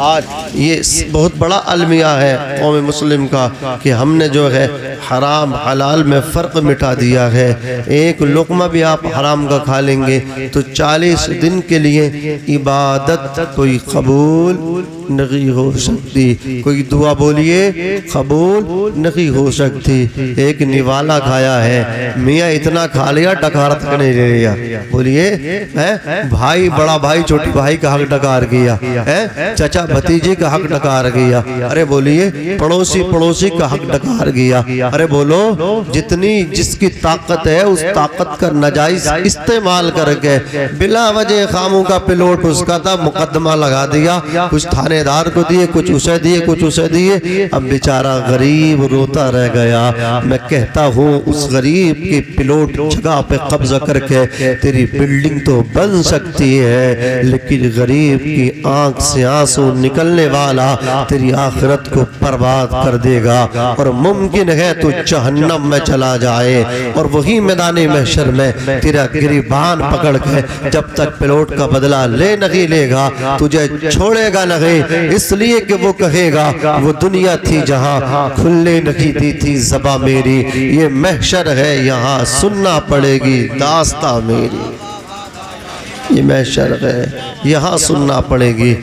آج یہ بہت بڑا المیہ ہے قوم مسلم کا کہ ہم نے جو ہے حرام حلال میں فرق مٹا دیا ہے۔ ایک لقمہ بھی آپ حرام کا کھا لیں گے تو 40 دن کے لیے عبادت کوئی قبول نہیں ہو سکتی، کوئی دعا بولیے قبول نہیں ہو سکتی۔ ایک نوالا کھایا ہے، میاں اتنا کھا لیا ڈکار تک نہیں لے لیا، بولیے بھائی بڑا بھائی چھوٹی بھائی کا حق ڈکار گیا، چچا بھتیجے کا حق ڈکار گیا، ارے بولیے پڑوسی کا حق ڈکار گیا۔ ارے بولو جتنی جس کی طاقت ہے اس طاقت کا ناجائز استعمال کر کے بلا وجہ خاموں کا پلوٹ اس کا تھا مقدمہ لگا دیا، کچھ تھانے دار کو دیے، کچھ اسے دیے، اب بیچارہ غریب روتا رہ گیا۔ میں کہتا ہوں اس غریب کی پلوٹ جگہ پہ قبضہ کر کے تیری بلڈنگ تو بن سکتی ہے، لیکن غریب کی آنکھ سے آنسو نکلنے والا تیری آخرت کو برباد کر دے گا، اور ممکن ہے تو جہنم میں چلا جائے، اور وہی میدان محشر میں تیرا گریبان پکڑ کے جب تک پلوٹ کا بدلہ لے نہیں لے گا تجھے چھوڑے گا نہیں، اس لیے کہ وہ کہے گا وہ دنیا تھی جہاں کھلنے نہیں دی تھی زباں میری، یہ محشر ہے یہاں سننا پڑے گی داستاں میری۔ یہ محشر ہے یہاں سننا پڑے گی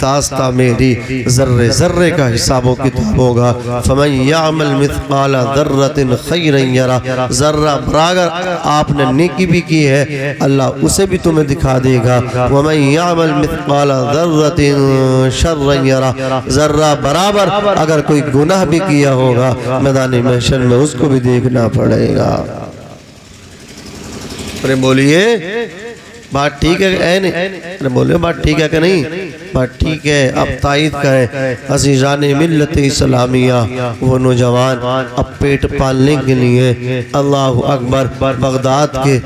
داستاں میری، ذرے ذرے کا حساب و کتاب ہوگا۔ فَمَنْ يَعْمَلْ مِثْقَالَ ذَرَّةٍ خَيْرًا يَرَهُ، ذرہ برابر آپ نے نیکی بھی کی ہے اللہ اسے بھی تمہیں دکھا دے گا۔ وَمَنْ يَعْمَلْ مِثْقَالَ ذَرَّةٍ شَرًّا يَرَهُ، ذرہ برابر اگر کوئی گناہ بھی کیا ہوگا میدان محشر میں اس کو بھی دیکھنا پڑے گا۔ ارے بولیے بات ٹھیک ہے اے نہیں، ارے بولے بات ٹھیک ہے کہ نہیں؟ بات ٹھیک ہے، اب تائید کرے عزیزان ملت اسلامیہ، وہ نوجوان اب پیٹ پالنے کے لیے اللہ اکبر بغداد کے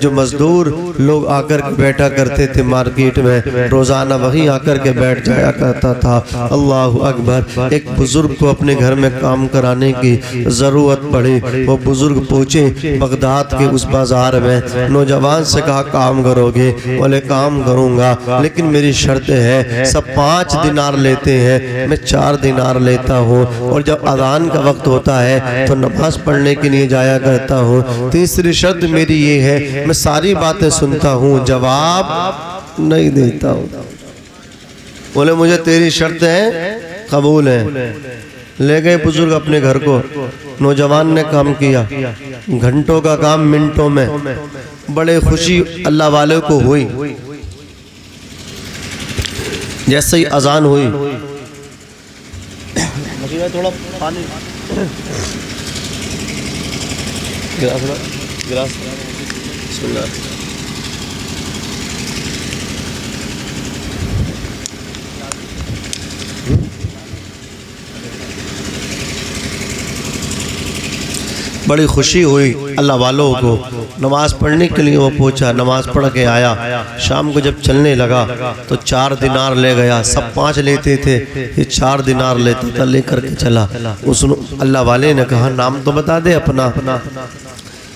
جو مزدور لوگ آ کر کے بیٹھا کرتے تھے مارکیٹ میں، روزانہ وہیں آ کر کے بیٹھ جایا کرتا تھا۔ اللہ اکبر، ایک بزرگ کو اپنے گھر میں کام کرانے کی ضرورت پڑی، وہ بزرگ پہنچے بغداد کے اس بازار میں، نوجوان سے کہا کام کرو گے؟ بولے کام کروں گا لیکن میری شرط ہے سب 5 دینار لیتے ہیں، میں 4 دینار لیتا ہوں، اور جب اذان کا وقت ہوتا ہے تو نماز پڑھنے کے لیے جایا کرتا ہوں۔ تیسری شرط میری یہ ہے میں ساری باتیں سنتا ہوں جواب نہیں دیتا ہوں۔ بولے مجھے تیری شرط ہے قبول ہے۔ لے گئے بزرگ اپنے گھر کو، نوجوان نے کام کیا، گھنٹوں کا کام منٹوں میں، بڑے خوشی اللہ والے کو ہوئی۔ جیسے ہی اذان ہوئی تھوڑا پانی گلاس بسم اللہ۔ بڑی خوشی ہوئی اللہ والوں کو، نماز پڑھنے کے لیے وہ پہنچا، نماز پڑھ کے آیا، شام کو جب چلنے لگا تو 4 دینار لے گیا، سب 5 لیتے تھے، یہ 4 دینار لیتا تھا، لے کر کے چلا۔ اس اللہ والے نے کہا نام تو بتا دے اپنا۔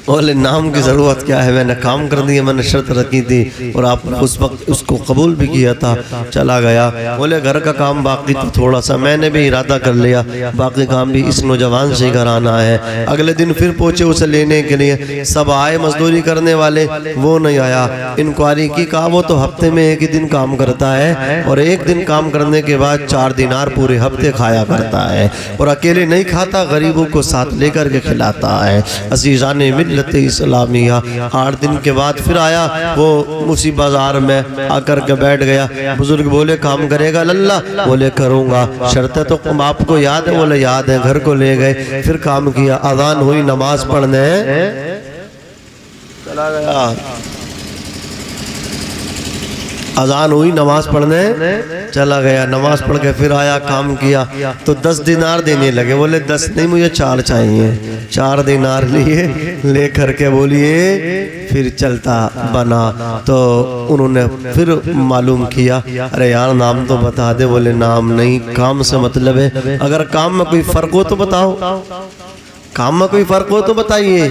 بولے نام کی ضرورت کیا ہے، میں نے کام کر دیا، میں نے شرط رکھی تھی اور آپ نے اس وقت اس کو قبول بھی کیا تھا۔ چلا گیا، بولے گھر کا کام باقی تھا تھوڑا سا، میں نے بھی ارادہ کر لیا باقی کام بھی اس نوجوان سے کرانا ہے۔ اگلے دن پھر پہنچے اسے لینے کے لیے، سب آئے مزدوری کرنے والے، وہ نہیں آیا۔ انکوائری کی، کہا وہ تو ہفتے میں 1 ہی دن کام کرتا ہے اور 1 دن کام کرنے کے بعد 4 دینار پورے ہفتے کھایا کرتا ہے، اور اکیلے نہیں کھاتا، غریبوں کو ساتھ لے کر کے کھلاتا ہے۔ عزیزان ملت اسلامیہ، 8 دن کے بعد پھر آیا، وہ اسی بازار میں آ کر کے بیٹھ گیا۔ بزرگ بولے کام کرے گا للہ؟ بولے کروں گا، شرط تو آپ کو یاد ہے؟ بولے یاد ہے۔ گھر کو لے گئے، پھر کام کیا، اذان ہوئی، نماز پڑھنے چلا گیا، اذان ہوئی، نماز پڑھنے چلا گیا، نماز پڑھ کے پھر آیا، کام کیا تو 10 دینار دینے لگے۔ بولے 10 نہیں، مجھے 4 چاہیے۔ 4 دینار لیے، لے کر کے بولیے پھر چلتا بنا۔ تو انہوں نے پھر معلوم کیا، ارے یار نام تو بتا دے۔ بولے نام نہیں، کام سے مطلب ہے، اگر کام میں کوئی فرق ہو تو بتاؤ، کام میں کوئی فرق ہو تو بتائیے۔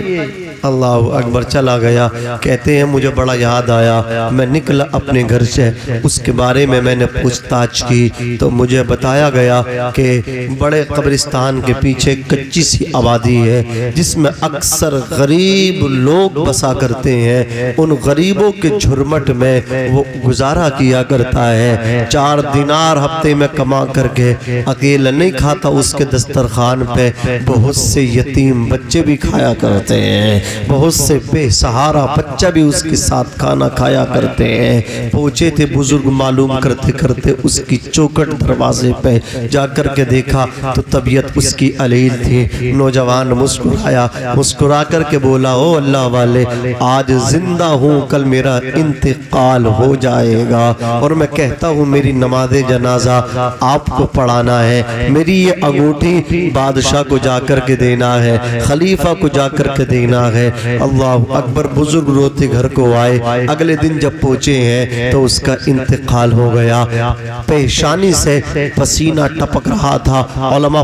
اللہ اکبر چلا گیا۔ کہتے ہیں مجھے بڑا یاد آیا، میں نکلا اپنے گھر سے، اس کے بارے میں نے پوچھ تاچھ کی تو مجھے بتایا گیا کہ بڑے قبرستان کے پیچھے کچی سی آبادی ہے جس میں اکثر غریب لوگ بسا کرتے ہیں۔ ان غریبوں کے جھرمٹ میں وہ گزارا کیا کرتا ہے۔ 4 دینار ہفتے میں کما کر کے اکیلا نہیں کھاتا، اس کے دسترخوان پہ بہت سے یتیم بچے بھی کھایا کرتے ہیں، بہت سے بے سہارا بچہ بھی اس کے ساتھ کھانا کھایا کرتے ہیں۔ پہنچے تھے بزرگ، معلوم کرتے کرتے اس کی چوکھٹ دروازے پہ جا کر کے دیکھا تو طبیعت اس کی علیل تھی۔ نوجوان مسکرایا، مسکرا کر کے بولا او اللہ والے، آج زندہ ہوں، کل میرا انتقال ہو جائے گا، اور میں کہتا ہوں میری نماز جنازہ آپ کو پڑھانا ہے، میری یہ انگوٹھی بادشاہ کو جا کر کے دینا ہے، خلیفہ کو جا کر کے دینا ہے۔ اللہ اکبر۔ بزرگ روتے گھر کو آئے۔ اگلے دن جب پہنچے ہیں تو اس کا انتقال ہو گیا۔ پیشانی سے پسینہ ٹپک رہا تھا۔ علماء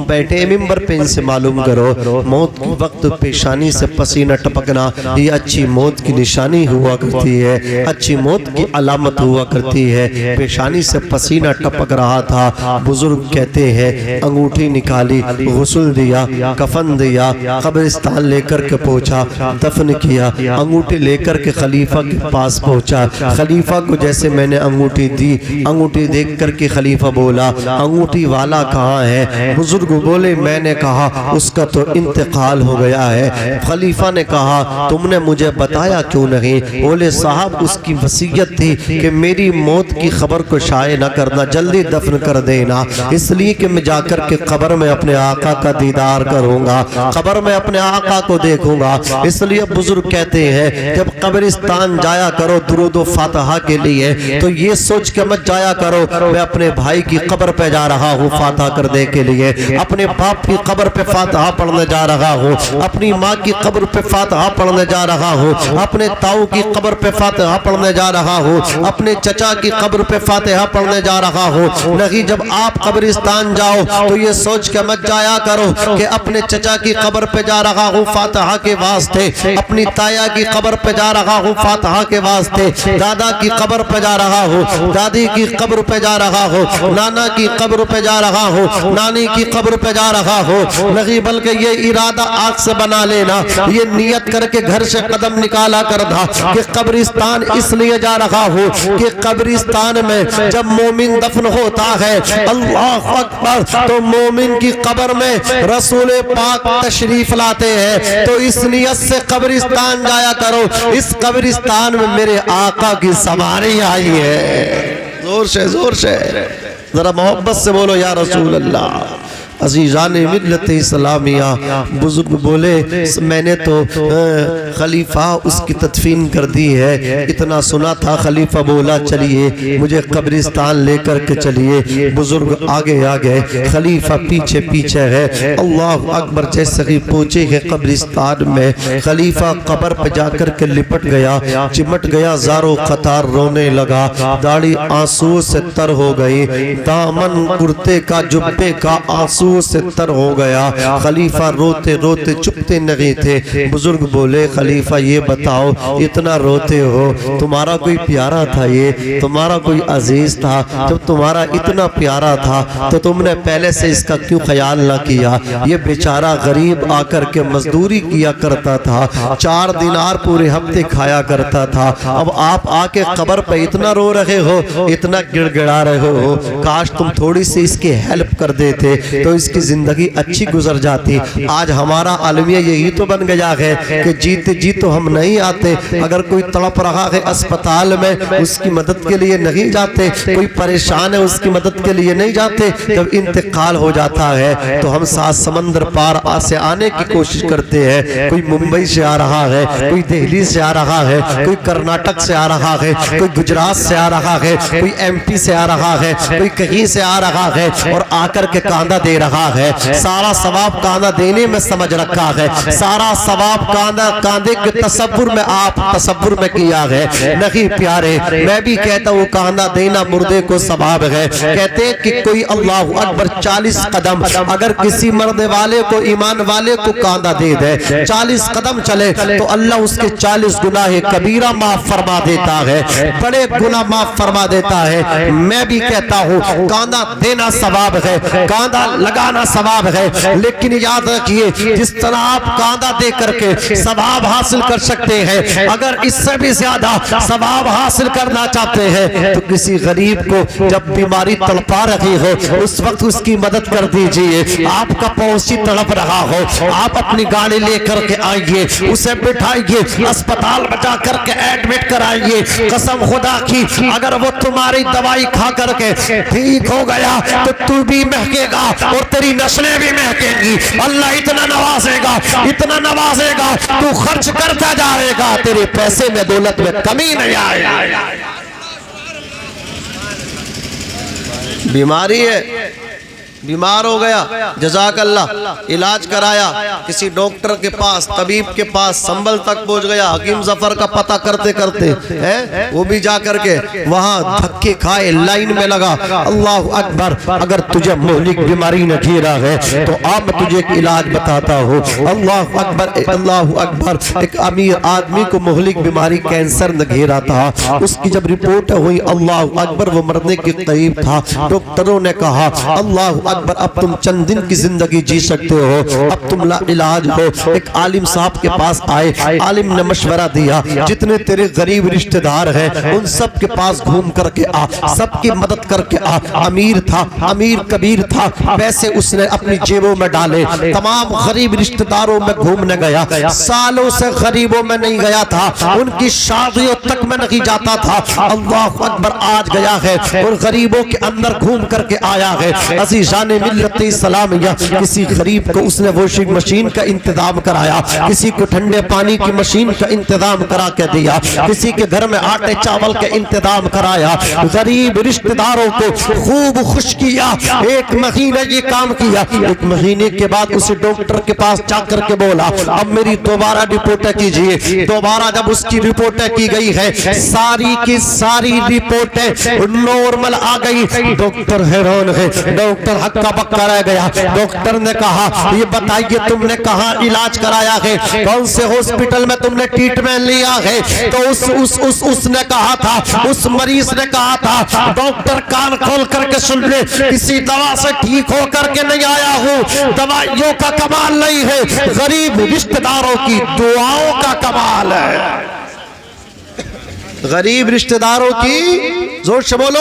بیٹھے ممبر پہ ان سے معلوم کرو، موت کے وقت پیشانی سے پسینہ ٹپکنا یہ اچھی موت کی نشانی ہوا کرتی ہے، اچھی موت کی علامت ہوا کرتی ہے۔ پیشانی سے پسینہ ٹپک رہا تھا۔ بزرگ کہتے ہیں انگوٹھی نکالی، غسل دیا، کفن دیا، قبرستان لے کر کے پہنچا، دفن کیا۔ انگوٹھی لے کر کے خلیفہ کے پاس پہنچا۔ خلیفہ کو جیسے میں نے انگوٹھی دی، انگوٹھی دیکھ کر کے خلیفہ بولا انگوٹھی والا کہاں ہے؟ بزرگ بولے میں نے کہا اس کا تو انتقال ہو گیا ہے۔ خلیفہ نے کہا تم نے مجھے بتایا کیوں نہیں؟ بولے صاحب اس کی وصیت تھی کہ میری موت کی خبر کو شائع نہ کرنا، جلدی دفن کر دینا، اس لیے کہ میں جا کر کے قبر میں اپنے آقا کا دیدار کروں گا، قبر میں اپنے آقا کو دیکھوں گا۔ اس لیے بزرگ کہتے ہیں جب قبرستان جایا کرو درود و فاتحہ کے لیے تو یہ سوچ کے مت جایا کرو میں اپنے بھائی کی قبر پہ جا رہا ہوں فاتحہ کرنے کے لیے، اپنے باپ کی قبر پہ فاتحہ پڑھنے جا رہا ہوں، اپنی ماں کی قبر پہ فاتحہ پڑھنے جا رہا ہوں، اپنے تاؤ کی قبر پہ فاتحہ پڑھنے جا رہا ہوں، اپنے چچا کی قبر پہ فاتحہ پڑھنے جا رہا ہوں۔ نہیں، جب آپ قبرستان جاؤ تو یہ سوچ کے مت جایا کرو کہ اپنے چچا کی قبر پہ جا رہا ہوں فاتحہ کے واسطے، اپنی تایا کی قبر پہ جا رہا ہوں فاتحہ کے واسطے، دادا کی قبر پہ جا رہا ہوں، دادی کی قبر پہ جا رہا ہوں، نانا کی قبر پہ جا رہا ہوں، نانی کی قبر پہ جا رہا ہوں۔ نہیں، بلکہ یہ ارادہ آنکھ سے بنا لینا، یہ نیت کر کے گھر سے قدم نکالا کر تھا کہ قبرستان اس لیے جا رہا ہوں کہ قبرستان میں جب مومن دفن ہوتا ہے اللہ اکبر تو مومن کی قبر میں رسول پاک تشریف لاتے ہیں، تو اس نیت سے قبرستان جایا کرو، اس قبرستان میں میرے آقا کی سواری آئی ہے۔ زور سے ذرا محبت سے بولو یا رسول اللہ۔ عزیزان ملت اسلامیہ، بزرگ بولے میں نے تو خلیفہ اس کی تدفین کر دی ہے، اتنا سنا تھا۔ خلیفہ بولا چلیے مجھے قبرستان لے کر کے چلیے۔ بزرگ آگے آگے، خلیفہ پیچھے پیچھے ہے۔ اللہ اکبر۔ جیسے ہی پہنچے ہیں قبرستان میں، خلیفہ قبر پہ جا کر کے لپٹ گیا، چمٹ گیا، زارو قطار رونے لگا، داڑھی آنسو سے تر ہو گئی، دامن کرتے کا جبے کا آنسو سے تر ہو گیا۔ خلیفہ روتے روتے چپتے نہیں تھے۔ بزرگ بولے خلیفہ یہ بتاؤ اتنا روتے ہو، تمہارا کوئی پیارا تھا، یہ تمہارا کوئی عزیز تھا، جب تمہارا اتنا پیارا تھا تو تم نے پہلے سے اس کا کیوں خیال نہ کیا؟ یہ بیچارہ غریب آ کر کے مزدوری کیا کرتا تھا، 4 دینار پورے ہفتے کھایا کرتا تھا، اب آپ آ کے قبر پہ اتنا رو رہے ہو، اتنا گڑ گڑا رہے ہو، کاش تم تھوڑی سی اس کی ہیلپ کر دیتے تو اس کی زندگی اچھی گزر جاتی۔ آج ہمارا عالمیہ یہی تو بن گیا ہے کہ جیتے جی تو ہم نہیں آتے، اگر کوئی تڑپ رہا ہے اسپتال میں اس کی مدد کے لیے نہیں جاتے، کوئی پریشان ہے اس کی مدد کے لیے نہیں جاتے، جب انتقال ہو جاتا ہے تو ہم 7 سمندر پار سے آنے کی کوشش کرتے ہیں۔ کوئی ممبئی سے آ رہا ہے، کوئی دہلی سے آ رہا ہے، کوئی کرناٹک سے آ رہا ہے، کوئی گجرات سے آ رہا ہے، کوئی ایم پی سے آ رہا ہے، کوئی کہیں سے آ رہا ہے، اور آ کر کے کاندھا دے رہا رہا ہے، سارا ثواب کاندھا دینے میں سمجھ رکھا ہے، سارا ثواب کاندھے کے تصور میں آپ تصور میں کیا ہے۔ نہیں پیارے، میں بھی کہتا ہوں کاندھا دینا مردے کو ثواب ہے۔ کہتے ہیں کہ کوئی اللہ اکبر 40 قدم اگر کسی مرد والے کو ایمان والے کو کاندھا دے دے، 40 قدم چلے تو اللہ اس کے 40 گناہ کبیرہ معاف فرما دیتا ہے، بڑے گناہ معاف فرما دیتا ہے۔ میں بھی کہتا ہوں کاندھا دینا ثواب ہے، کاندھا لگانا ثواب ہے، لیکن یاد رکھیے جس طرح آپ کاندھا دے کر کے ثواب حاصل کر سکتے ہیں، اگر اس سے بھی زیادہ ثواب حاصل کرنا چاہتے ہیں تو کسی غریب کو جب بیماری تڑپا رہی ہو اس وقت اس کی مدد کر دیجئے۔ آپ کا پڑوسی تڑپ رہا ہو، آپ اپنی گاڑی لے کر کے آئیے، اسے بٹھائیے، اسپتال میں جا کر کے ایڈمٹ کرائیے۔ قسم خدا کی اگر وہ تمہاری دوائی کھا کر کے ٹھیک ہو گیا تو تو بھی مہکے گا اور تیری نسلیں بھی مہکیں گی۔ اللہ اتنا نوازے گا، اتنا نوازے گا، تو خرچ کرتا جائے گا، تیرے پیسے میں دولت میں کمی نہیں آئے گی۔ بیماری ہے، بیمار ہو گیا، جزاک اللہ، علاج کرایا، کسی ڈاکٹر کے پاس، طبیب کے پاس، سنبل تک پہنچ گیا، حکیم ظفر کا پتہ کرتے کرتے وہ بھی جا کر کے وہاں دھکے کھائے، لائن میں لگا۔ اللہ اکبر، اگر تجھے مہلک بیماری نہ گھیرا ہے تو آپ میں تجھے ایک علاج بتاتا ہوں۔ اللہ اکبر، اللہ اکبر، ایک امیر آدمی کو مہلک بیماری کینسر نہ گھیرا تھا، اس کی جب رپورٹ ہوئی اللہ اکبر وہ مرنے کے قریب تھا، ڈاکٹروں نے کہا اللہ اکبر اب تم چند دن کی زندگی جی سکتے ہو، اب تم لا علاج ہو۔ ایک عالم صاحب کے پاس آئے، عالم نے مشورہ دیا جتنے تیرے غریب رشتہ دار ہیں ان سب کے پاس گھوم کر کے آ، سب کی مدد کر کے آ۔ امیر تھا، امیر کبیر تھا، پیسے اس نے اپنی جیبوں میں ڈالے، تمام غریب رشتہ داروں میں گھومنے گیا، سالوں سے غریبوں میں نہیں گیا تھا، ان کی شادیوں تک میں نہیں جاتا تھا۔ اللہ اکبر، آج گیا ہے اور غریبوں کے اندر گھوم کر کے آیا ہے۔ عزیزان ملت اسلامیہ، کسی غریب کو اس نے واشنگ مشین کا انتظام کرایا، کسی کو ٹھنڈے پانی کی مشین کا انتظام کرا کے دیا، کسی کے گھر میں آٹے چاول کا انتظام کرایا، غریب رشتہ داروں کو خوب خوش کیا۔ ایک مہینہ یہ کام کیا، ایک مہینے کے بعد اسے ڈاکٹر کے پاس جا کر کے بولا اب میری دوبارہ رپورٹیں کیجئے۔ دوبارہ جب اس کی رپورٹیں کی گئی ہے، ساری کی ساری رپورٹیں نارمل آ گئی۔ ڈاکٹر حیران ہے، ڈاکٹر ہکا بکا رہ گیا۔ ڈاکٹر نے کہا یہ بتائیے تم نے کہاں علاج کرایا ہے، کون سے ہاسپٹل میں تم نے ٹریٹمنٹ لیا ہے؟ تو اس نے کہا تھا، اس مریض نے کہا تھا ڈاکٹر کان کھول کر کے سن لے، کسی دوا سے ٹھیک ہو کر کے نہیں آیا ہوں، دوائیوں کا کمال نہیں ہے، غریب رشتہ داروں کی دعاؤں کا کمال ہے۔ غریب رشتہ داروں کی زور سے بولو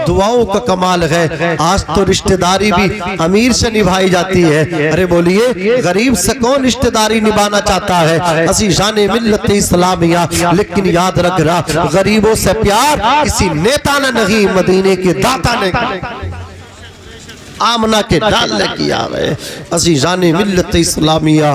دعاؤں کا کمال ہے۔ آج تو رشتہ داری بھی امیر سے نبھائی جاتی ہے، ارے بولیے غریب سے کون رشتہ داری نبھانا چاہتا ہے؟ عزیزان ملت اسلامیہ، لیکن یاد رکھ رہا غریبوں سے پیار کسی نیتا نے نہیں، مدینے کے داتا نے آمنہ کے ڈال نے کیا ہے۔ عزیزان ملت اسلامیہ،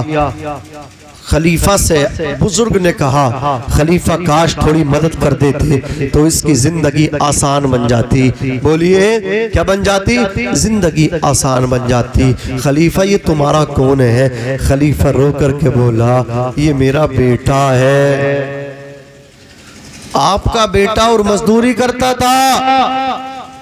خلیفہ سے بزرگ نے کہا خلیفہ کاش تھوڑی مدد کر دیتے تو اس کی زندگی آسان بن جاتی۔ بولیے کیا بن جاتی؟ زندگی آسان بن جاتی۔ خلیفہ یہ تمہارا کون ہے؟ خلیفہ رو کر کے بولا یہ میرا بیٹا ہے۔ آپ کا بیٹا اور مزدوری کرتا تھا؟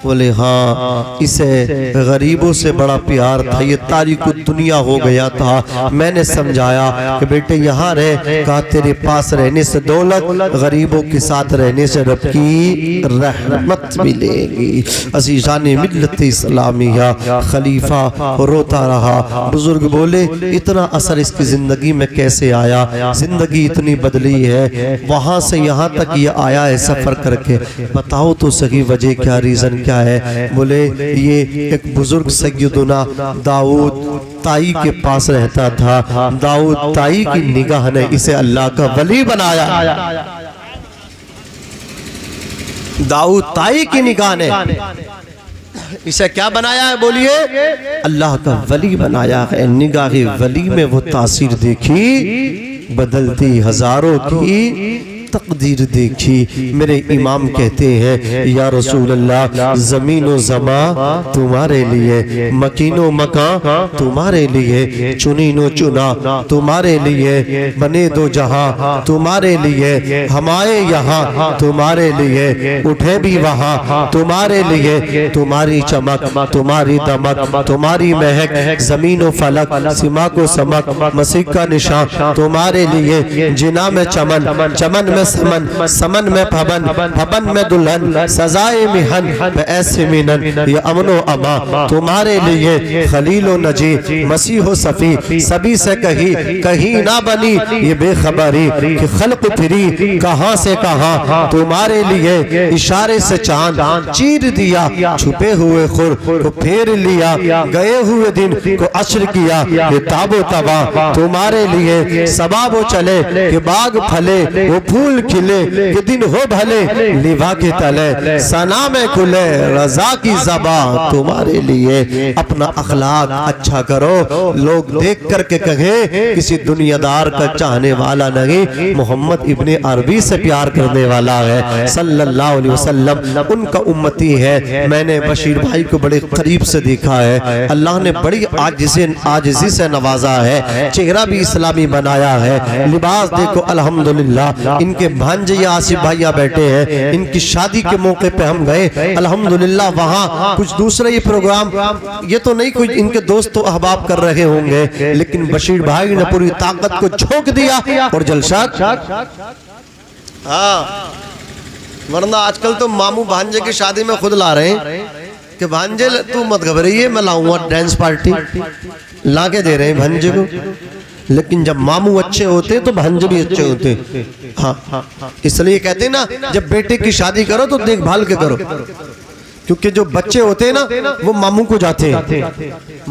بولے ہاں، اسے غریبوں سے بڑا پیار تھا، یہ تاریک دنیا ہو گیا تھا۔ میں نے سمجھایا کہ بیٹے یہاں رہ، کہا تیرے پاس رہنے سے دولت، غریبوں کے ساتھ رہنے سے رب کی رحمت ملے گی۔ عزیزان ملت اسلامیہ، خلیفہ روتا رہا۔ بزرگ بولے اتنا اثر اس کی زندگی میں کیسے آیا؟ زندگی اتنی بدلی ہے، وہاں سے یہاں تک یہ آیا ہے سفر کر کے، بتاؤ تو صحیح وجہ کیا، ریزن کیا ہے؟ بولے یہ ایک بزرگ سیدنا داؤد تائی کے پاس رہتا تھا، داؤد تائی کی نگاہ نے اسے اللہ کا ولی بنایا۔ داؤد تائی کی نگاہ نے اسے کیا بنایا ہے؟ بولیے اللہ کا ولی بنایا ہے۔ نگاہ ولی میں وہ تاثیر دیکھی بدلتی ہزاروں کی تقدیر دیکھی میرے امام کہتے ہیں یا رسول اللہ زمین و زمان تمہارے لیے، مکین و مکان تمہارے لیے، چنین و چنا تمہارے لیے، بنے دو جہاں تمہارے لیے، ہمارے یہاں تمہارے لیے، اٹھے بھی وہاں تمہارے لیے، تمہاری چمک تمہاری دمک تمہاری مہک، زمین و فلک سماک و سمک مسیح کا نشان تمہارے لیے، جنا میں چمن چمن میں سمن سمن میں پھبن پھبن میں دلہن، سزائے مہن میں ایسے مینن، یہ امن و اما تمہارے لیے، خلیل و نجی مسیح و صفی سبھی سے کہیں نہ بنی یہ بے خبری کہ خلق پھری کہاں سے کہاں تمہارے لیے، اشارے سے چاند چیر دیا، چھپے ہوئے خور کو پھیر لیا، گئے ہوئے دن کو عشر کیا، یہ تاب و تبا تمہارے لیے، سباب و چلے کہ باغ پھلے وہ پھول کھلے کہ دن ہو بھلے، لیوا کے تلے ثنا میں کھلے رضا کی زبان تمہارے لیے۔ اپنا اخلاق اچھا کرو، لوگ دیکھ کر کے کہیں کسی دنیا دار کا چاہنے والا نہیں، محمد ابن عربی سے پیار کرنے والا ہے صلی اللہ علیہ وسلم، ان کا امتی ہے۔ میں نے بشیر بھائی کو بڑے قریب سے دیکھا ہے، اللہ نے بڑی عاجزی سے نوازا ہے، چہرہ بھی اسلامی بنایا ہے، لباس دیکھو الحمدللہ۔ ان کے بھانجے آصف بھائیہ بیٹھے ہیں، ان کی شادی کے موقع پہ ہم گئے الحمدللہ، وہاں کچھ دوسرے یہ پروگرام، یہ تو نہیں کوئی ان کے دوست و احباب کر رہے ہوں گے، لیکن بشیر بھائی نے پوری طاقت کو جھونک دیا اور جلسہ۔ ہاں ورنہ آج کل تو ماموں بھانجے کی شادی میں خود لا رہے ہیں کہ بھانجے تو مت گھبرائیے میں لاؤں گا ڈانس پارٹی، لا کے دے رہے ہیں بھانجے کو، لیکن جب ماموں اچھے ہوتے ہیں تو بھانجے بھی اچھے ہوتے ہیں۔ ہاں اس لیے کہتے ہیں نا جب بیٹے کی شادی کرو تو دیکھ بھال کے کرو، کیونکہ جو بچے ہوتے ہیں نا وہ ماموں کو جاتے ہیں،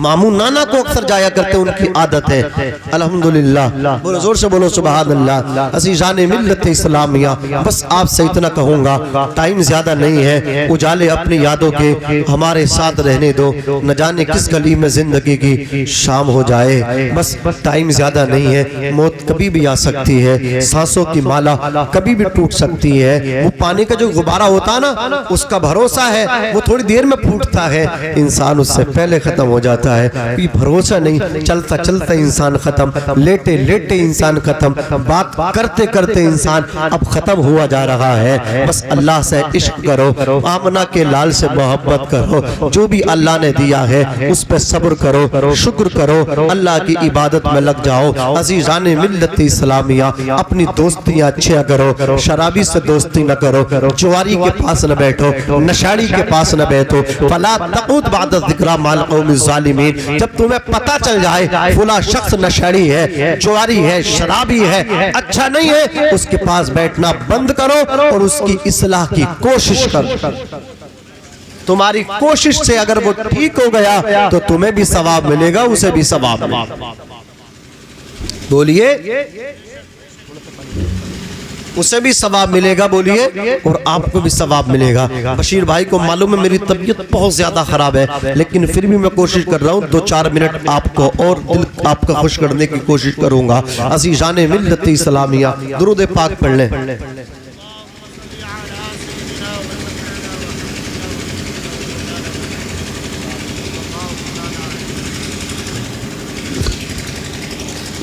ماموں نانا کو اکثر جایا کرتے ہیں، ان کی عادت ہے۔ الحمدللہ بولو زور سے بولو سبحان اللہ۔ عزیزان ملت اسلامیہ، بس آپ سے اتنا کہوں گا، ٹائم زیادہ نہیں ہے، اجالے اپنی یادوں کے ہمارے ساتھ رہنے دو، نہ جانے کس گلی میں زندگی کی شام ہو جائے، بس ٹائم زیادہ نہیں ہے، موت کبھی بھی آ سکتی ہے، سانسوں کی مالا کبھی بھی ٹوٹ سکتی ہے، وہ پانی کا جو غبارہ ہوتا نا اس کا بھروسہ ہے، وہ تھوڑی دیر میں پھوٹتا ہے، انسان اس سے پہلے ختم ہو جاتا ہے، کوئی بھروسہ نہیں، چلتا چلتا انسان ختم، لیٹے لیٹے انسان ختم، بات کرتے کرتے انسان اب ختم ہوا جا رہا ہے۔ بس اللہ سے عشق کرو، آمنہ کے لال سے محبت کرو، جو بھی اللہ نے دیا ہے اس پہ صبر کرو، شکر کرو، اللہ کی عبادت میں لگ جاؤ۔ عزیزان ملت اسلامیہ، اپنی دوستیاں اچھا کرو، شرابی سے دوستی نہ کرو، جواری کے پاس نہ بیٹھو، نشاڑی کے پاس نہ بیٹھو، فلا تقعد بعد الذکری مع القوم الظالمین۔ جب تمہیں پتہ چل جائے فلاں شخص نشاڑی ہے، جواری ہے، شرابی ہے، اچھا نہیں ہے، اس کے پاس بیٹھنا بند کرو اور اس کی اصلاح کی کوشش کرو۔ تمہاری کوشش سے اگر وہ ٹھیک ہو گیا تو تمہیں بھی ثواب ملے گا، اسے بھی ثواب ملے گا۔ بولیے اسے بھی ثواب ملے گا، بولیے، اور آپ کو بھی ثواب ملے گا۔ بشیر بھائی کو معلوم ہے میری طبیعت بہت زیادہ خراب ہے، لیکن پھر بھی میں کوشش کر رہا ہوں 2-4 منٹ آپ کو اور دل آپ کا خوش کرنے کی کوشش کروں گا۔ عزیزان ملت اسلامیہ، درود پاک پڑھ لیں۔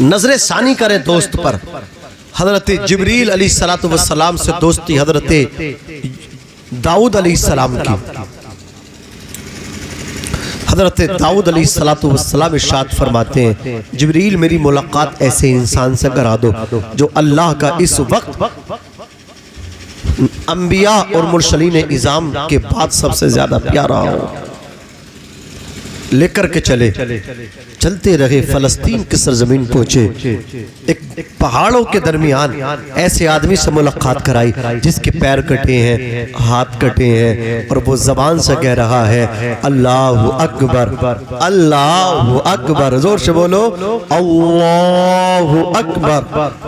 نظر ثانی کریں دوست پر۔ حضرت جبریل علیہ السلام سے دوستی حضرت داؤد علیہ السلام کی۔ حضرت داؤد علیہ السلام ارشاد فرماتے ہیں جبریل میری ملاقات ایسے انسان سے کرا دو جو اللہ کا اس وقت انبیاء اور مرسلین اعظام کے بعد سب سے زیادہ پیارا ہو۔ لے کر کے چلتے رہے، فلسطین کی سرزمین پہنچے، ایک پہاڑوں کے درمیان ایسے آدمی سے ملاقات کرائی جس کے پیر کٹے ہیں، ہاتھ کٹے ہیں، اور وہ زبان سے کہہ رہا ہے اللہ اکبر، اللہ اکبر، زور سے بولو اللہ اکبر،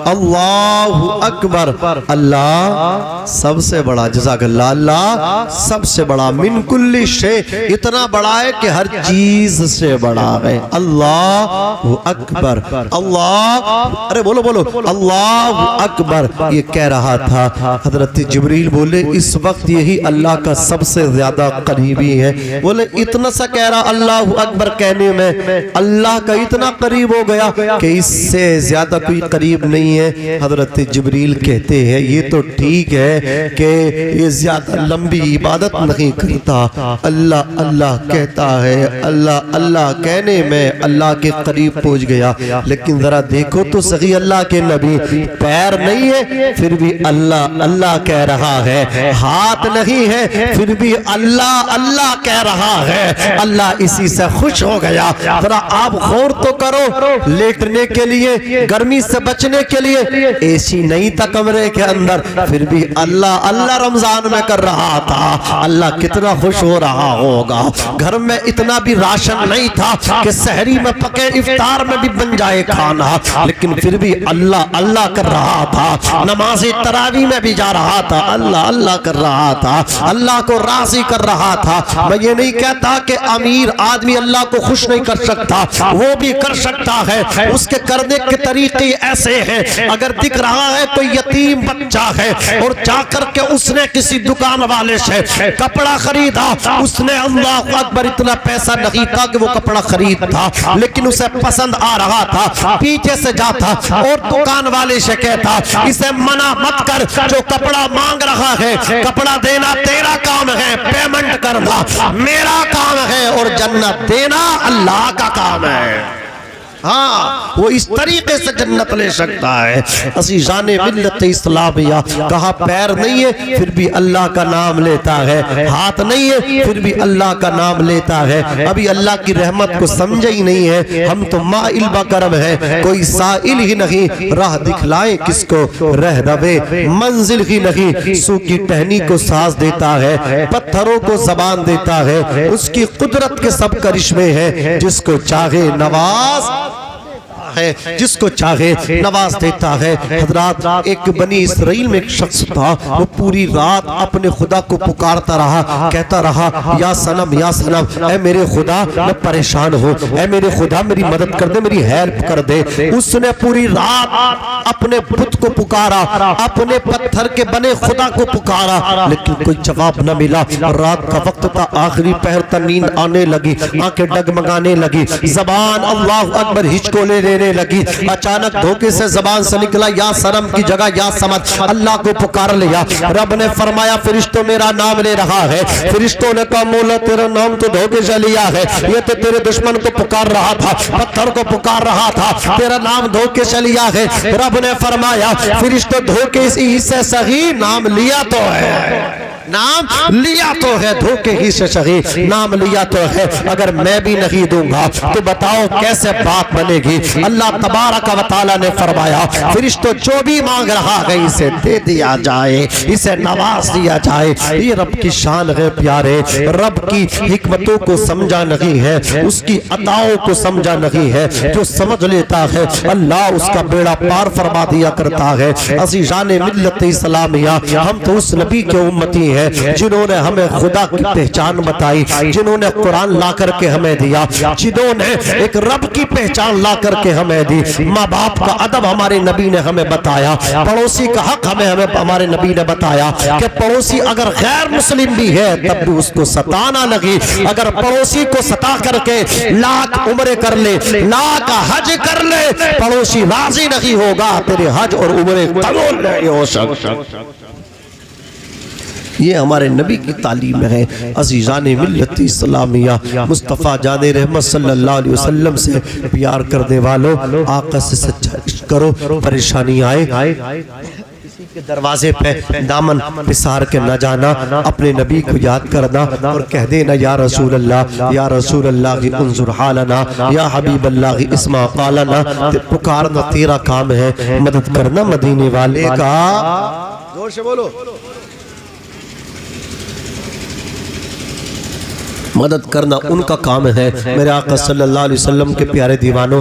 اللہ اکبر، اللہ سب سے بڑا، جزاک اللہ، اللہ سب سے بڑا، من کل شے، اتنا بڑا ہے کہ ہر چیز چیز سے بڑا ہے۔ اللہ اکبر، اللہ، ارے بولو بولو اللہ اکبر۔ یہ کہہ رہا تھا حضرت جبریل بولے اس وقت یہی اللہ کا سب سے زیادہ قریبی ہے۔ بولے اتنا سا کہہ رہا اللہ اکبر کہنے میں اللہ کا اتنا قریب ہو گیا کہ اس سے زیادہ کوئی قریب نہیں ہے۔ حضرت جبریل کہتے ہیں یہ تو ٹھیک ہے کہ یہ زیادہ لمبی عبادت نہیں کرتا، اللہ اللہ کہتا ہے، اللہ اللہ کہنے میں اللہ کے قریب پہنچ گیا، لیکن ذرا دیکھو تو صحیح اللہ کے نبی پیر نہیں ہے پھر بھی اللہ اللہ کہہ رہا ہے، ہاتھ نہیں ہے پھر بھی اللہ اللہ کہہ رہا ہے۔ اللہ اسی سے خوش ہو گیا۔ ذرا آپ غور تو کرو، لیٹنے کے لیے، گرمی سے بچنے کے لیے اے سی نہیں تھا کمرے کے اندر، پھر بھی اللہ اللہ رمضان میں کر رہا تھا۔ اللہ کتنا خوش ہو رہا ہوگا۔ گھر میں اتنا بھی راشن نہیں تھا کہ سحری میں پکے، افطار میں بھی بن جائے کھانا، لیکن پھر بھی اللہ اللہ کر رہا تھا۔ نماز تراویح میں بھی جا رہا تھا، اللہ اللہ کر رہا تھا، اللہ کو راضی کر رہا تھا۔ میں یہ نہیں کہتا کہ امیر آدمی اللہ کو خوش نہیں کر سکتا، وہ بھی کر سکتا ہے، اس کے کرنے کے طریقے ایسے ہیں۔ اگر دکھ رہا ہے کوئی یتیم بچہ ہے اور جا کر کے اس نے کسی دکان والے سے کپڑا خریدا، اس نے اللہ اکبر اتنا پیسہ نہیں تھا کہ وہ کپڑا خرید تھا، لیکن اسے پسند آ رہا تھا، پیچھے سے جاتا اور دکان والے سے کہتا اسے منع مت کر، جو کپڑا مانگ رہا ہے کپڑا دینا تیرا کام ہے، پیمنٹ کرنا میرا کام ہے، اور جنت دینا اللہ کا کام ہے۔ ہاں وہ اس طریقے سے جنت لے سکتا ہے۔ عزیزان ملت اسلامیہ، کہا پیر نہیں ہے پھر بھی اللہ کا نام لیتا ہے، ہاتھ نہیں ہے پھر بھی اللہ کا نام لیتا ہے۔ ابھی اللہ کی رحمت کو سمجھے ہی نہیں ہے، ہم تو مائل بکرم ہے، کوئی سائل ہی نہیں، راہ دکھلائیں کس کو رہ روے منزل ہی نہیں، سو کی ٹہنی کو ساز دیتا ہے، پتھروں کو زبان دیتا ہے، اس کی قدرت کے سب کرشمے ہیں، جس کو چاہے نواز ہے، جس کو چاہے نواز دیتا ہے۔ حضرات ایک بنی اسرائیل میں ایک شخص تھا، وہ پوری رات اپنے خدا کو پکارتا رہا، کہتا رہا یا صنم یا صنم، اے میرے خدا میں پریشان ہوں، اے میرے خدا میری مدد کر دے، میری ہیلپ کر دے۔ اس نے پوری رات اپنے بت کو پکارا، اپنے پتھر کے بنے خدا کو پکارا، لیکن کوئی جواب نہ ملا۔ رات کا وقت تھا، آخری پہر تا، نیند آنے لگی، آنکھیں ڈگمگانے لگی، زبان اللہ اکبر ہچکولے لینے لگی۔ اچانک دھوکے سے زبان سے نکلا یا صنم کی جگہ یا صمد، اللہ کو پکار لیا۔ رب نے فرمایا فرشتوں میرا نام لے رہا ہے۔ فرشتوں نے کہا مولا تیرا نام تو دھوکے سے لیا ہے، یہ تو تیرے دشمن کو پکار رہا تھا، پتھر کو پکار رہا تھا، تیرا نام دھوکے سے لیا ہے۔ رب نے فرمایا فرشتوں دھوکے سے صحیح نام لیا تو ہے، نام لیا تو ہے، دھوکے ہی سے صحیح نام لیا تو ہے۔ اگر میں بھی نہیں دوں گا تو بتاؤ کیسے بات بنے گی؟ اللہ تبارک و تعالی نے فرمایا فرشتوں جو بھی مانگ رہا ہے اسے دے دیا جائے، اسے نواز دیا جائے۔ یہ رب کی شان ہے پیارے، رب کی حکمتوں کو سمجھا نہیں ہے، اس کی عطاؤں کو سمجھا نہیں ہے، جو سمجھ لیتا ہے اللہ اس کا بیڑا پار فرما دیا کرتا ہے۔ عزیزان ملت اسلامیہ، ہم تو اس نبی کے امتی ہیں جنہوں نے ہمیں خدا کی پہچان بتائی، جنہوں نے قرآن لا کر کے ہمیں دیا، جنہوں نے ایک رب کی پہچان لا کر کے ہمیں دی۔ ماں باپ کا ادب ہمارے نبی نے ہمیں بتایا، پڑوسی کا حق ہمیں ہمارے نبی نے بتایا کہ پڑوسی اگر غیر مسلم بھی ہے تب بھی اس کو ستانا لگی۔ اگر پڑوسی کو ستا کر کے لاکھ عمرے کر لے، لاکھ حج کر لے، پڑوسی راضی نہیں ہوگا، تیرے حج اور عمرے قبول نہیں ہو سکتا۔ یہ ہمارے نبی کی تعلیم ہے۔ عزیزان ملت اسلامیہ، مصطفیٰ جان رحمت صلی اللہ علیہ وسلم سے پیار کرنے والوں، آقا سے سچا عشق کرو، پریشانی آئے کسی کے دروازے پہ دامن پسار کے نہ جانا، اپنے نبی کو یاد کرنا اور کہہ دینا یا رسول اللہ، یا رسول اللہ انظر حالنا، یا حبیب اللہ اسمع قالنا۔ پکارنا تیرا کام ہے، مدد کرنا مدینے والے کا۔ زور سے بولو۔ مدد کرنا ان کا کام ہے۔ میرے آقا صلی اللہ علیہ وسلم کے پیارے دیوانوں،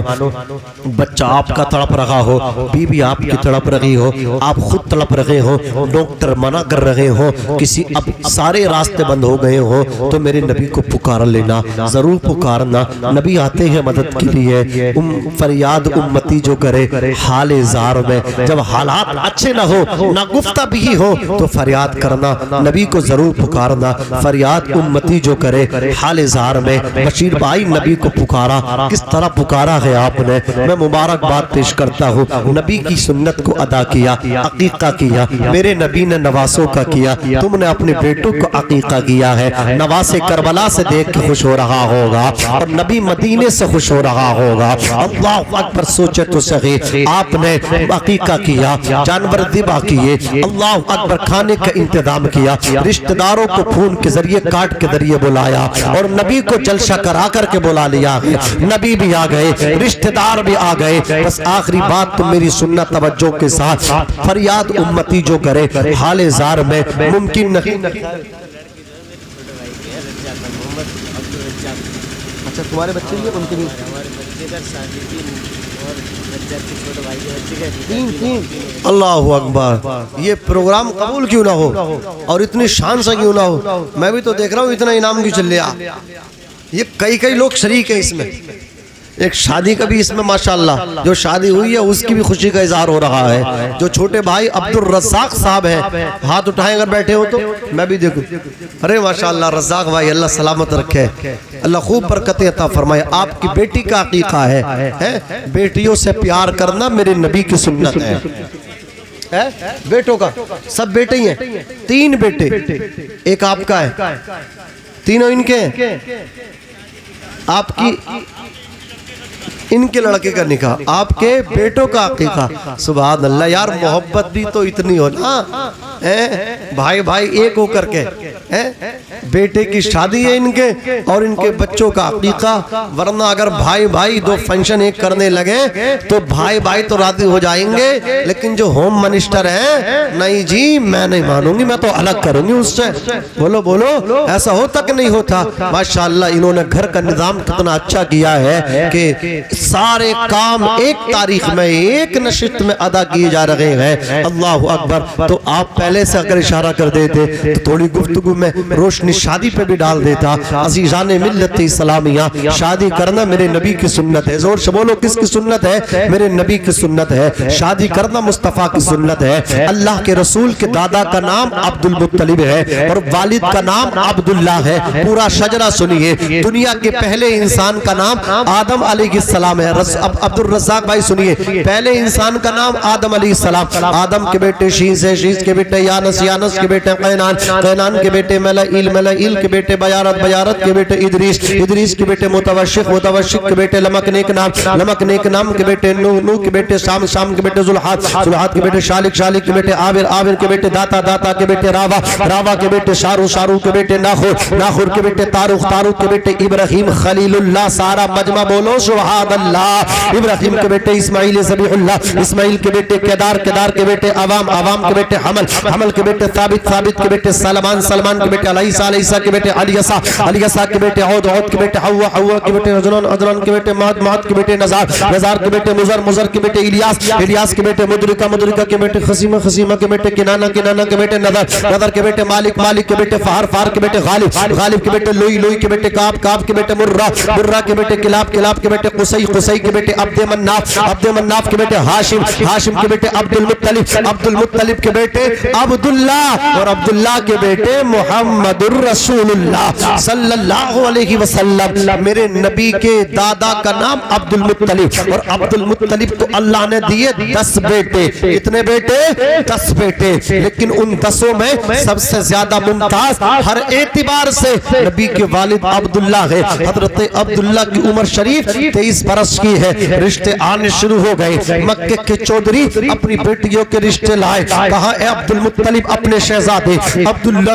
بچہ آپ کا تڑپ رہا ہو، بیوی آپ کی تڑپ رہی ہو، آپ خود تڑپ رہے ہو، ڈاکٹر منع کر رہے ہو، کسی اب سارے راستے بند ہو گئے ہو، تو میرے نبی کو پکار لینا، ضرور پکارنا۔ نبی آتے ہیں مدد کے لیے۔ فریاد امتی جو کرے حال زار میں، جب حالات اچھے نہ ہو، نہ گفتہ بھی ہو، تو فریاد کرنا، نبی کو ضرور پکارنا۔ فریاد امتی جو کرے حال زار میں۔ بشیر بھائی نبی کو پکارا، کس طرح پکارا ہے آپ نے؟ میں مبارکباد پیش کرتا ہوں، نبی کی سنت کو ادا کیا، عقیقہ کیا۔ میرے نبی نے نواسوں کا کیا، تم نے اپنے بیٹوں کو عقیقہ کیا ہے۔ نواس کربلا سے دیکھ کے خوش ہو رہا ہوگا، اور نبی مدینے سے خوش ہو رہا ہوگا۔ اللہ اکبر، سوچے تو صحیح، آپ نے عقیقہ کیا، جانور ذبح کیے، اللہ اکبر، کھانے کا انتظام کیا، رشتہ داروں کو خون کے ذریعے کاٹ کے ذریعے بلایا، اور نبی کو جلسہ کرا کر کے بلا لیا۔ نبی بھی آ گئے، رشتہ دار بھی آ گئے۔ بس آخری بات تو میری سننا توجہ کے ساتھ، فریاد امتی جو کرے حال زار میں ممکن نہیں۔ اچھا تمہارے بچے بھی ان کے بھی اللہ اکبر، یہ پروگرام قبول کیوں نہ ہو اور اتنی شان سے کیوں نہ ہو؟ میں بھی تو دیکھ رہا ہوں اتنا انعام کیوں چل رہا۔ یہ کئی لوگ شریک ہیں اس میں، ایک شادی کا بھی اس میں ماشاءاللہ، جو شادی ہوئی ہے اس کی بھی خوشی کا اظہار ہو رہا ہے۔ جو چھوٹے بھائی عبد الرزاق صاحب ہیں، ہاتھ اٹھائیں اگر بیٹھے ہو تو میں بھی دیکھوں۔ ارے ماشاءاللہ رزاق بھائی، اللہ سلامت رکھے، اللہ خوب برکتیں عطا فرمائے۔ آپ کی بیٹی کا عقیقہ ہے، بیٹیوں سے پیار کرنا میرے نبی کی سنت ہے۔ بیٹوں کا سب بیٹے ہی ہیں، 3 بیٹے، ایک آپ کا ہے، تینوں ان کے ہیں۔ آپ کی ان کے لڑکے کا نکاح، آپ کے بیٹوں کا عقیقہ، سبحان اللہ۔ یار محبت بھی تو اتنی ہو نا، بھائی بھائی ایک ہو کر کے، بیٹے کی شادی ہے ان کے اور ان کے بچوں کا عقیقہ۔ ورنہ اگر بھائی بھائی 2 فنکشن ایک کرنے لگے تو بھائی بھائی تو راضی ہو جائیں گے، لیکن جو ہوم منسٹر ہیں، نہیں جی میں نہیں مانوں گی، میں تو الگ کروں گی اس سے۔ بولو ایسا ہوتا کہ نہیں ہوتا؟ ماشاءاللہ انہوں نے گھر کا نظام کتنا اچھا کیا ہے کہ سارے کام ایک تاریخ میں، ایک نشست میں ادا کیے جا رہے ہیں۔ اللہ اکبر۔ تو آپ پہلے سے اگر اشارہ کر دیتے تو تھوڑی گفتگو میں روشنی شادی پہ بھی ڈال دیتا۔ عزیزان ملت اسلامیہ، شادی کرنا میرے نبی کی سنت ہے۔ زور سے بولو، کس کی سنت ہے؟ میرے نبی کی سنت ہے۔ شادی کرنا مصطفیٰ کی سنت ہے۔ اللہ کے رسول کے دادا کا نام عبد المطلب ہے اور والد کا نام عبداللہ ہے۔ پورا شجرہ سنیے۔ دنیا کے پہلے انسان کا نام آدم علیہ السلام ہے۔ عبد الرزاق بھائی سنیے، پہلے انسان کا نام آدم علیہ السلام۔ آدم کے بیٹے شیس ہے، شیس کے بیٹے یانس، یانس کے بیٹے قینان، قینان کے بیٹے ملائیل، ملائیل کے بیٹے بیارت، بیارت کے بیٹے ادریس، ادریس کے بیٹے متوشق، متوشق کے بیٹے لمک نیک نام، لمک نیک نام کے بیٹے نوح، نوح کے بیٹے شام، شام کے بیٹے ذوالحاد، ذوالحاد کے بیٹے شالک، شالک کے بیٹے عابر، عابر کے بیٹے داتا، داتا کے بیٹے راوا، راوا کے بیٹے شارو، شارو کے بیٹے ناخور، ناخور کے بیٹے تاروخ، تاروخ کے بیٹے ابراہیم خلیل اللہ۔ سارا مجمع بولو سبحان اللہ۔ ابراہیم کے بیٹے اسماعیل ذبیح اللہ، اسماعیل کے بیٹے کیدار، کیدار کے بیٹے عوام، عوام کے بیٹے حمل، حمل کے بیٹے ثابت، ثابت کے بیٹے سلمان، سلمان کے بیٹے علیسیٰ، علیسیٰ کے بیٹے علیسیٰ، علیسیٰ کے بیٹے عود، عود کے بیٹے حوا، حوا کے بیٹے عذران، عذران کے بیٹے مہد، مہد کے بیٹے نزار، نزار کے بیٹے مزر، مزر کے بیٹے الیاس، الیاس کے بیٹے مدرکہ، مدرکہ کے بیٹے خسیمہ، خسیمہ کے بیٹے کنانہ، کنانہ کے بیٹے نظر، نظر کے بیٹے مالک، مالک کے بیٹے فہر، فہر کے بیٹے غالب، غالب کے بیٹے لوئی، لوئی کے بیٹے کعب، کعب کے بیٹے مرہ، مرہ کے بیٹے کلاب، کلاب کے بیٹے قصی، قصی کے بیٹے عبد مناف، عبد مناف کے بیٹے ہاشم، ہاشم کے بیٹے عبد المطلب، عبد المطلب کے بیٹے عبداللہ، اور عبداللہ کے بیٹے محمد الرسول اللہ صلی اللہ علیہ وسلم۔ میرے نبی کے دادا کا نام عبد المطلب، اور عبد المطلب کو اللہ نے دیے 10 بیٹے۔ کتنے بیٹے؟ 10 بیٹے۔ لیکن ان 10 میں سب سے زیادہ ممتاز ہر اعتبار سے نبی کے والد عبداللہ ہے۔ حضرت عبداللہ کی عمر شریف 23 برس کی ہے۔ رشتے آنے شروع ہو گئے۔ مکے کے چودھری اپنی بیٹیوں کے رشتے لائے، کہا اے عبد المطلب اپنے شہزادے عبداللہ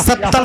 70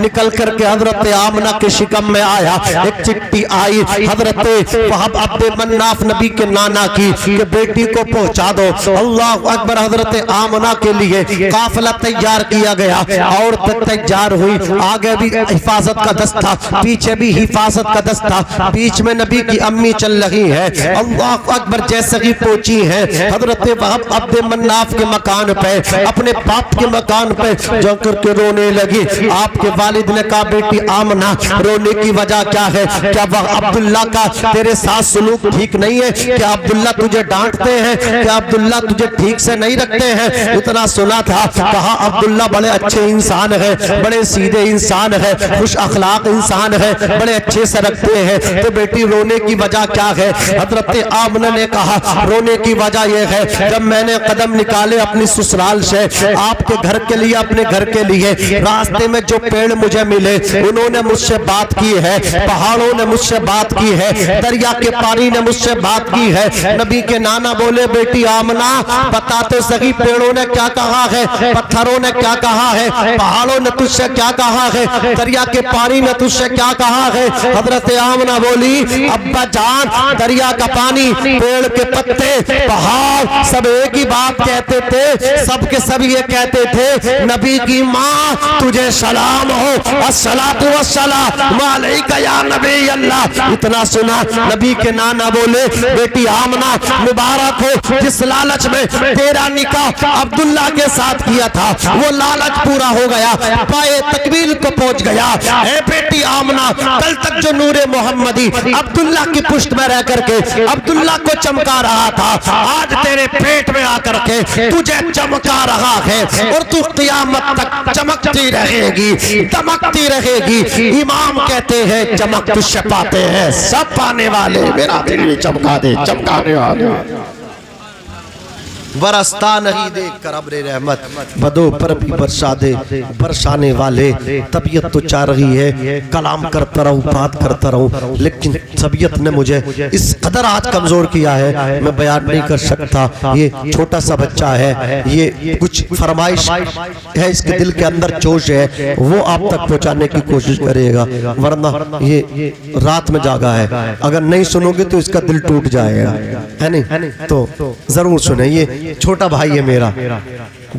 نکل کر کے حضرت آمنہ کے شکم میں آیا. ایک چٹھی آئی حضرت وہب عبد مناف نبی کے نانا کی کہ بیٹی کو پہنچا دو. اللہ اکبر. حضرت آمنہ کے لیے قافلہ تیار کیا گیا. عورت تیار ہوئی. آگے بھی حفاظت کا دستہ, پیچھے بھی حفاظت کا دستہ, بیچ میں نبی کی امی چل رہی ہے. اللہ اکبر. جیسے ہی پہنچی ہے حضرت وہب عبد مناف کے مکان پہ, اپنے باپ کے مکان پہ جا کر کے رونے لگی. آپ کے والد نے کہا بیٹی آمنہ رونے کی وجہ کیا ہے؟ کیا عبداللہ کا تیرے ساتھ سلوک ٹھیک نہیں ہے؟ کیا عبداللہ تجھے ڈانٹتے ہیں؟ کیا عبداللہ تجھے ٹھیک سے نہیں رکھتے ہیں؟ اتنا سنا تھا. کہا عبداللہ بڑے اچھے انسان ہے, بڑے سیدھے انسان ہے, خوش اخلاق انسان ہے, بڑے اچھے سے رکھتے ہیں. تو بیٹی رونے کی وجہ کیا ہے؟ حضرت آمنہ نے کہا رونے کی وجہ یہ ہے جب میں نے قدم نکالے اپنی سسرال سے آپ کے گھر کے لیے, اپنے گھر کے لیے, راستے میں جو پیڑ مجھے ملے انہوں نے مجھ سے بات کی ہے, پہاڑوں نے مجھ سے بات کی ہے, دریا کے پانی نے مجھ سے بات کی ہے. نبی کے نانا بولے بیٹی آمنہ بتا تو صحیح پیڑوں نے کیا کہا ہے, پتھروں نے کیا کہا ہے, پہاڑوں نے تجھ سے کیا کہا ہے, دریا کے پانی نے تجھ سے کیا کہا ہے؟ حضرت آمنہ بولی ابا جان دریا کا پانی, پیڑ کے پتے, پہاڑ سب ایک ہی بات کہتے تھے, سب کے سب یہ کہتے تھے نبی کی ماں تجھے سلام ہو, الصلاۃ والسلام علیک یا نبی اللہ. اتنا سنا نبی کے نانا بولے بیٹی آمنہ مبارک ہو, جس لالچ میں تیرا نکاح عبداللہ کے ساتھ کیا تھا وہ لالچ پورا ہو گیا, پائے تکمیل کو پہنچ گیا. اے بیٹی آمنہ کل تک جو نور محمدی عبداللہ کی پشت میں رہ کر کے عبداللہ کو چمکا رہا تھا, آج تیرے پیٹ میں آ کر کے تجھے چمکا رہا ہے اور تو قیامت تک چمکتی رہے گی, دمکتی رہے گی. امام کہتے ہیں چمک تجھ سے پاتے ہیں سب پانے والے, میرا دل بھی چمکا دے چمکانے والے. برستا نہیں دیکھ کر ابر رحمت, بدو پر بھی برسا دے برسانے والے. طبیعت تو چاہ رہی ہے کلام کرتا رہوں, بات کرتا رہوں, لیکن طبیعت نے مجھے اس قدر آج کمزور کیا ہے میں بیان نہیں کر سکتا. یہ چھوٹا سا بچہ ہے, یہ کچھ فرمائش ہے اس کے دل کے اندر, جوش ہے, وہ آپ تک پہنچانے کی کوشش کرے گا, ورنہ یہ رات میں جاگا ہے, اگر نہیں سنو گے تو اس کا دل ٹوٹ جائے گا, ہے نہیں؟ تو ضرور سنیں. یہ چھوٹا بھائی ہے میرا,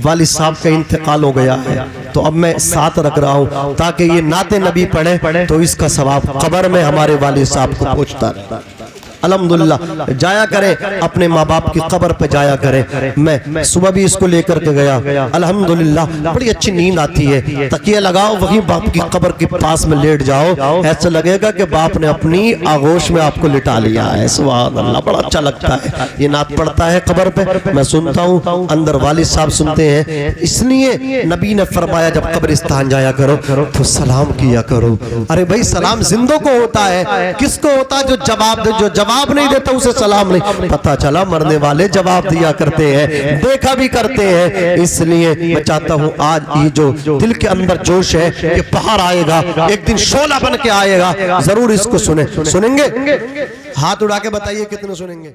والد صاحب کا انتقال ہو گیا ہے, تو اب میں ساتھ رکھ رہا ہوں تاکہ یہ نعت نبی پڑھے تو اس کا ثواب قبر میں ہمارے والد صاحب کو پہنچتا رہتا. الحمدللہ جایا کریں اپنے ماں باپ کی قبر پہ جایا کریں. میں صبح بھی اس کو لے کر کے گیا, الحمدللہ بڑی اچھی نیند آتی ہے. تکیہ لگاؤ وہی باپ کی قبر کے پاس میں لیٹ جاؤ, ایسا لگے گا کہ باپ نے اپنی آغوش میں آپ کو لٹا لیا ہے. سبحان اللہ, بڑا اچھا لگتا ہے. یہ نعت پڑھتا ہے قبر پہ, میں سنتا ہوں, اندر والد صاحب سنتے ہیں. اس لیے نبی نے فرمایا جب قبرستان جایا کرو تو سلام کیا کرو. ارے بھائی سلام زندوں کو ہوتا ہے, کس کو ہوتا ہے؟ جو جواب نہیں دیتا اسے سلام نہیں. پتہ چلا مرنے والے جواب دیا کرتے ہیں, دیکھا بھی کرتے ہیں. اس لیے میں چاہتا ہوں آج یہ جو دل کے اندر جوش ہے یہ باہر آئے گا, ایک دن شعلہ بن کے آئے گا. ضرور اس کو سنیں گے. ہاتھ اڑا کے بتائیے کتنے سنیں گے.